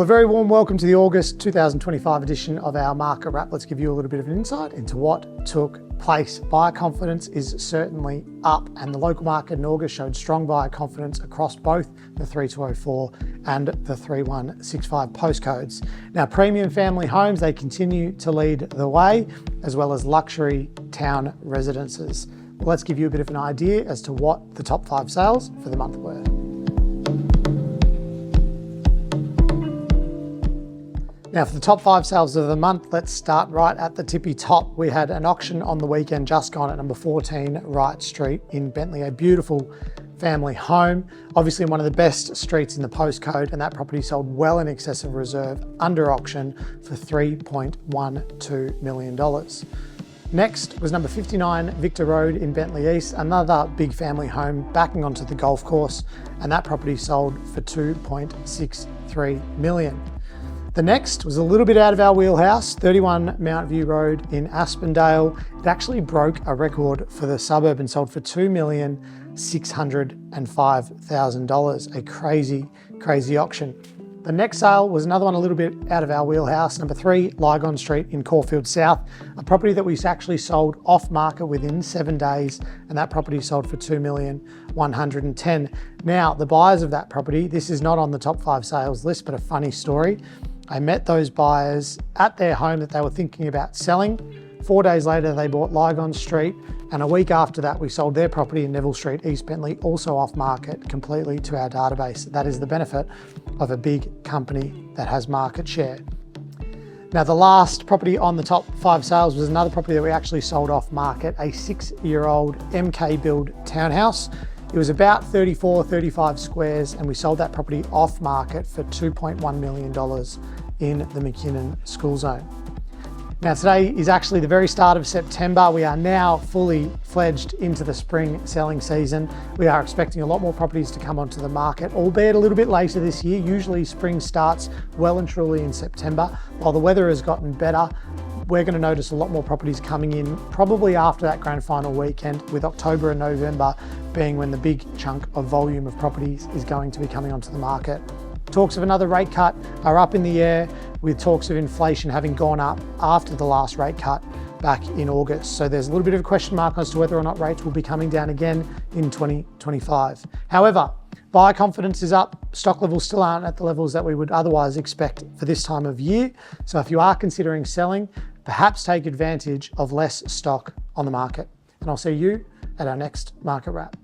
a very warm welcome to the August 2025 edition of our Market Wrap. Let's give you a little bit of an insight into what took place. Buyer confidence is certainly up, and the local market in August showed strong buyer confidence across both the 3204 and the 3165 postcodes. Now, premium family homes, they continue to lead the way, as well as luxury town residences. Let's give you a bit of an idea as to what the top 5 sales for the month were. Now, for the top 5 sales of the month, let's start right at the tippy top. We had an auction on the weekend just gone at number 14 Wright Street in Bentley, a beautiful family home, obviously one of the best streets in the postcode, and that property sold well in excess of reserve under auction for $3.12 million. Next was number 59 Victor Road in Bentley East, another big family home backing onto the golf course, and that property sold for $2.63 million. The next was a little bit out of our wheelhouse, 31 Mount View Road in Aspendale. It actually broke a record for the suburb and sold for $2,605,000, a crazy auction. The next sale was another one a little bit out of our wheelhouse, number 3 Lygon Street in Caulfield South, a property that we actually sold off market within 7 days, and that property sold for $2,110,000. Now, the buyers of that property, this is not on the top 5 sales list, but a funny story. I met those buyers at their home that they were thinking about selling. 4 days later, they bought Lygon Street, and a week after that, we sold their property in Neville Street, East Bentley, also off market, completely to our database. That is the benefit of a big company that has market share. Now, the last property on the top 5 sales was another property that we actually sold off market, a 6-year-old MK build townhouse. It was about 35 squares, and we sold that property off market for $2.1 million in the McKinnon school zone. Now, today is actually the very start of September. We are now fully fledged into the spring selling season. We are expecting a lot more properties to come onto the market, albeit a little bit later this year. Usually spring starts well and truly in September. While the weather has gotten better, we're going to notice a lot more properties coming in probably after that grand final weekend, with October and November being when the big chunk of volume of properties is going to be coming onto the market. Talks of another rate cut are up in the air, with talks of inflation having gone up after the last rate cut back in August. So there's a little bit of a question mark as to whether or not rates will be coming down again in 2025. However, buyer confidence is up. Stock levels still aren't at the levels that we would otherwise expect for this time of year. So if you are considering selling, perhaps take advantage of less stock on the market. And I'll see you at our next Market Wrap.